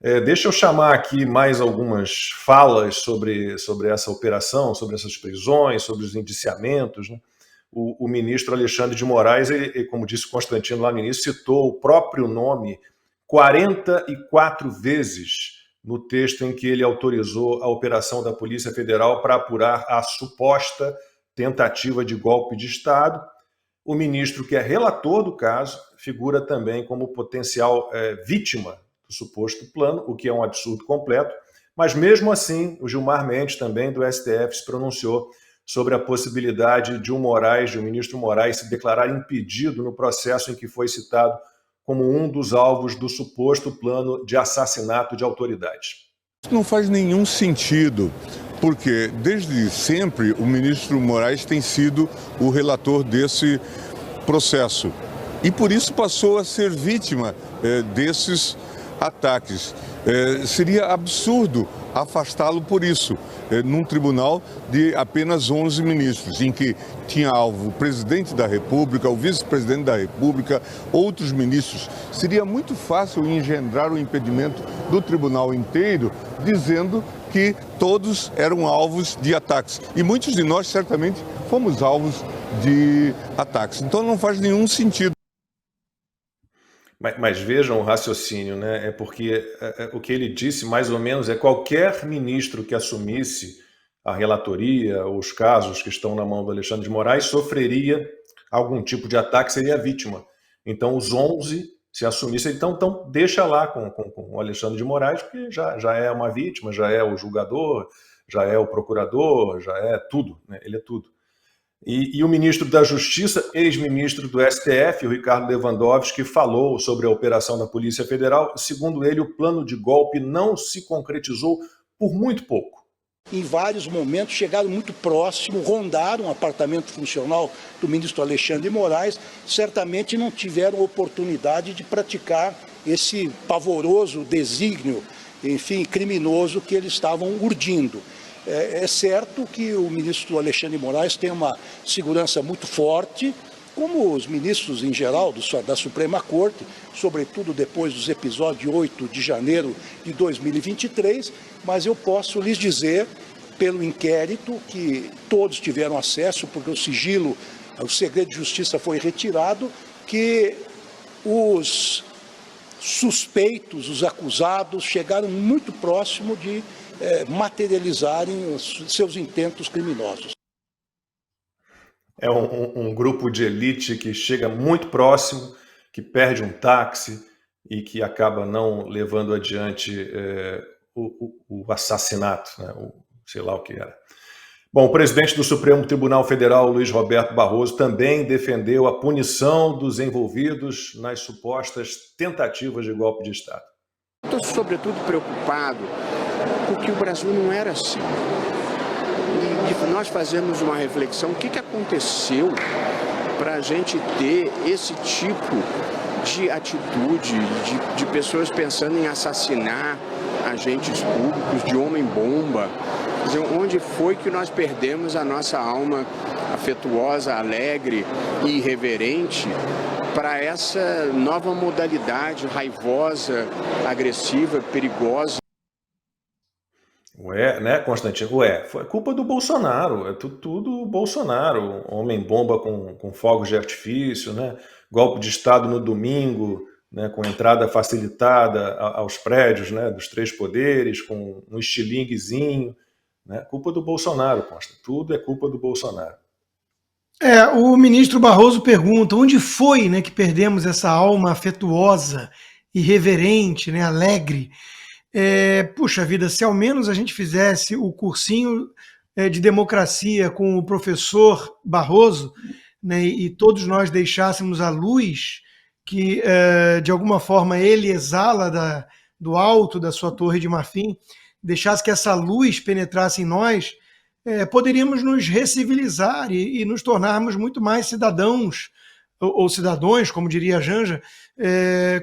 Deixa eu chamar aqui mais algumas falas sobre essa operação, sobre essas prisões, sobre os indiciamentos, né? O ministro Alexandre de Moraes, como disse Constantino lá no início, citou o próprio nome 44 vezes no texto em que ele autorizou a operação da Polícia Federal para apurar a suposta tentativa de golpe de Estado. O ministro, que é relator do caso, figura também como potencial vítima do suposto plano, o que é um absurdo completo, mas mesmo assim, o Gilmar Mendes, também do STF, se pronunciou sobre a possibilidade de o ministro Moraes, se declarar impedido no processo em que foi citado como um dos alvos do suposto plano de assassinato de autoridades. Não faz nenhum sentido, porque desde sempre o ministro Moraes tem sido o relator desse processo e por isso passou a ser vítima desses ataques. Seria absurdo afastá-lo por isso, num tribunal de apenas 11 ministros, em que tinha alvo o presidente da República, o vice-presidente da República, outros ministros. Seria muito fácil engendrar o impedimento do tribunal inteiro, dizendo que todos eram alvos de ataques. E muitos de nós, certamente, fomos alvos de ataques. Então não faz nenhum sentido. Mas vejam o raciocínio, né? É porque o que ele disse, mais ou menos, é qualquer ministro que assumisse a relatoria, os casos que estão na mão do Alexandre de Moraes, sofreria algum tipo de ataque, seria vítima. Então, os 11, se assumissem, então deixa lá com o Alexandre de Moraes, porque já é uma vítima, já é o julgador, já é o procurador, já é tudo, né? Ele é tudo. E o ministro da Justiça, ex-ministro do STF, o Ricardo Lewandowski, falou sobre a operação da Polícia Federal. Segundo ele, o plano de golpe não se concretizou por muito pouco. Em vários momentos chegaram muito próximo, rondaram o apartamento funcional do ministro Alexandre de Moraes, certamente não tiveram oportunidade de praticar esse pavoroso desígnio, enfim, criminoso que eles estavam urdindo. É certo que o ministro Alexandre de Moraes tem uma segurança muito forte, como os ministros em geral da Suprema Corte, sobretudo depois dos episódios de 8 de janeiro de 2023, mas eu posso lhes dizer, pelo inquérito, que todos tiveram acesso, porque o sigilo, o segredo de justiça foi retirado, que os suspeitos, os acusados, chegaram muito próximo de materializarem os seus intentos criminosos. É um grupo de elite que chega muito próximo, que perde um táxi e que acaba não levando adiante o assassinato, né? Sei lá o que era. Bom, o presidente do Supremo Tribunal Federal, Luiz Roberto Barroso, também defendeu a punição dos envolvidos nas supostas tentativas de golpe de Estado. Estou, sobretudo, preocupado porque o Brasil não era assim. E nós fazemos uma reflexão, o que aconteceu para a gente ter esse tipo de atitude, de pessoas pensando em assassinar agentes públicos, de homem-bomba. Quer dizer, onde foi que nós perdemos a nossa alma afetuosa, alegre e irreverente para essa nova modalidade raivosa, agressiva, perigosa? Né, Constantino? Foi culpa do Bolsonaro, é tudo Bolsonaro. Homem-bomba com fogos de artifício, né? Golpe de Estado no domingo, né? Com entrada facilitada aos prédios, né? Dos três poderes, com um estilinguezinho. Né? Culpa do Bolsonaro, Constantino. Tudo é culpa do Bolsonaro. O ministro Barroso pergunta onde foi, né, que perdemos essa alma afetuosa, irreverente, né, alegre. Puxa vida, se ao menos a gente fizesse o cursinho de democracia com o professor Barroso, né, e todos nós deixássemos a luz que, de alguma forma, ele exala do alto da sua torre de marfim, deixasse que essa luz penetrasse em nós, poderíamos nos recivilizar e nos tornarmos muito mais cidadãos, ou cidadãos, como diria a Janja,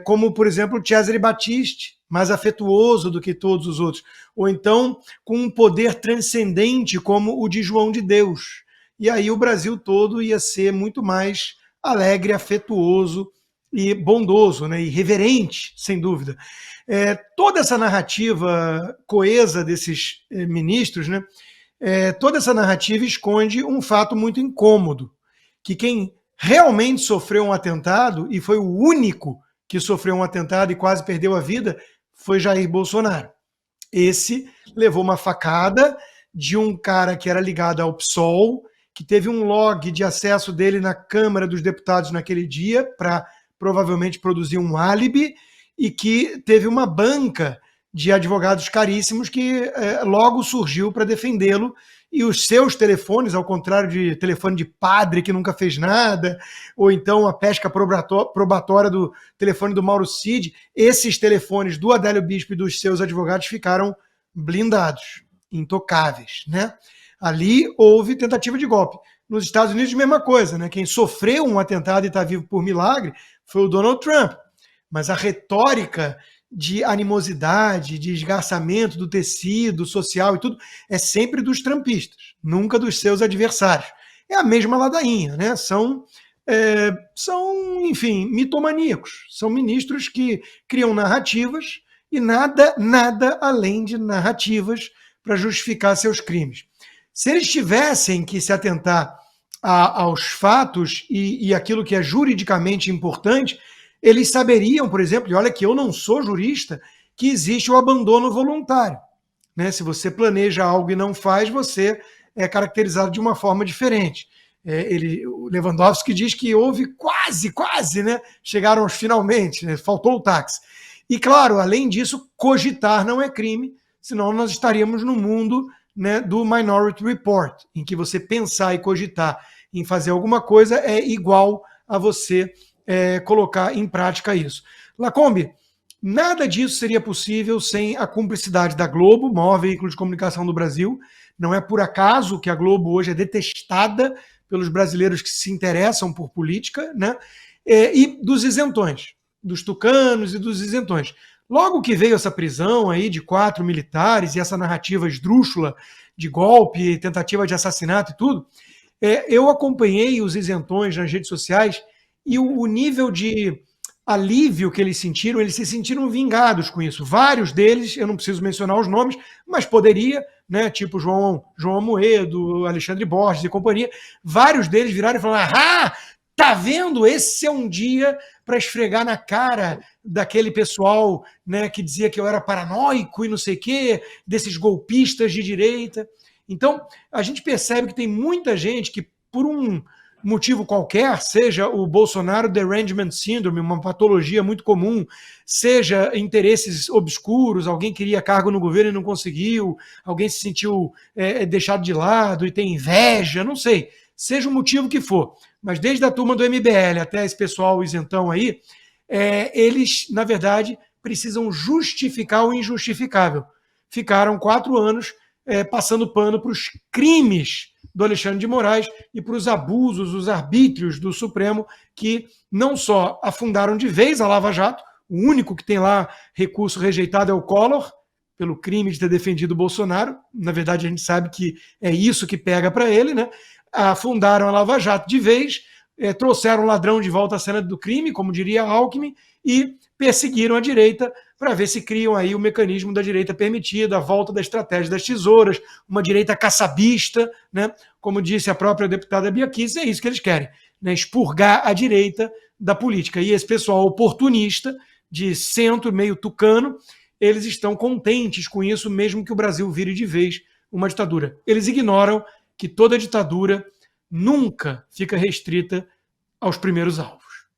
como, por exemplo, Cesare Battisti, mais afetuoso do que todos os outros, ou então com um poder transcendente como o de João de Deus. E aí o Brasil todo ia ser muito mais alegre, afetuoso e bondoso, né, e reverente, sem dúvida. Toda essa narrativa coesa desses ministros, né, toda essa narrativa esconde um fato muito incômodo, que quem realmente sofreu um atentado, e foi o único que sofreu um atentado e quase perdeu a vida, foi Jair Bolsonaro. Esse levou uma facada de um cara que era ligado ao PSOL, que teve um log de acesso dele na Câmara dos Deputados naquele dia, para provavelmente produzir um álibi, e que teve uma banca de advogados caríssimos que logo surgiu para defendê-lo, e os seus telefones, ao contrário de telefone de padre que nunca fez nada, ou então a pesca probatória do telefone do Mauro Cid, esses telefones do Adélio Bispo e dos seus advogados ficaram blindados, intocáveis, né? Ali houve tentativa de golpe. Nos Estados Unidos, mesma coisa, né? Quem sofreu um atentado e está vivo por milagre foi o Donald Trump. Mas a retórica de animosidade, de esgarçamento do tecido social e tudo, é sempre dos trumpistas, nunca dos seus adversários. É a mesma ladainha, né? São, enfim, mitomaníacos. São ministros que criam narrativas e nada além de narrativas para justificar seus crimes. Se eles tivessem que se atentar aos fatos e aquilo que é juridicamente importante, eles saberiam, por exemplo, e olha que eu não sou jurista, que existe o abandono voluntário, né? Se você planeja algo e não faz, você é caracterizado de uma forma diferente. O Lewandowski diz que houve quase, né? Chegaram aos finalmente, né? Faltou o táxi. E claro, além disso, cogitar não é crime, senão nós estaríamos no mundo, né, do Minority Report, em que você pensar e cogitar em fazer alguma coisa é igual a você colocar em prática isso. Lacombe, nada disso seria possível sem a cumplicidade da Globo, maior veículo de comunicação do Brasil. Não é por acaso que a Globo hoje é detestada pelos brasileiros que se interessam por política, né? E dos isentões, dos tucanos e dos isentões. Logo que veio essa prisão aí de 4 militares e essa narrativa esdrúxula de golpe, tentativa de assassinato e tudo, eu acompanhei os isentões nas redes sociais e o nível de alívio que eles se sentiram vingados com isso. Vários deles, eu não preciso mencionar os nomes, mas poderia, né, tipo João Amoedo, Alexandre Borges e companhia, vários deles viraram e falaram: tá vendo? Esse é um dia para esfregar na cara daquele pessoal, né, que dizia que eu era paranoico e não sei o quê, desses golpistas de direita. Então, a gente percebe que tem muita gente que, por um motivo qualquer, seja o Bolsonaro Derangement Syndrome, uma patologia muito comum, seja interesses obscuros, alguém queria cargo no governo e não conseguiu, alguém se sentiu deixado de lado e tem inveja, não sei, seja o motivo que for. Mas desde a turma do MBL até esse pessoal isentão aí, eles, na verdade, precisam justificar o injustificável. Ficaram 4 anos passando pano para os crimes do Alexandre de Moraes e para os abusos, os arbítrios do Supremo, que não só afundaram de vez a Lava Jato, o único que tem lá recurso rejeitado é o Collor, pelo crime de ter defendido o Bolsonaro. Na verdade, a gente sabe que é isso que pega para ele, né? Afundaram a Lava Jato de vez, trouxeram o ladrão de volta à cena do crime, como diria Alckmin, e perseguiram a direita para ver se criam aí o mecanismo da direita permitida, a volta da estratégia das tesouras, uma direita caçabista, né? Como disse a própria deputada Bia Kicis, é isso que eles querem, né? Expurgar a direita da política. E esse pessoal oportunista, de centro, meio tucano, eles estão contentes com isso, mesmo que o Brasil vire de vez uma ditadura. Eles ignoram que toda ditadura nunca fica restrita aos primeiros alvos.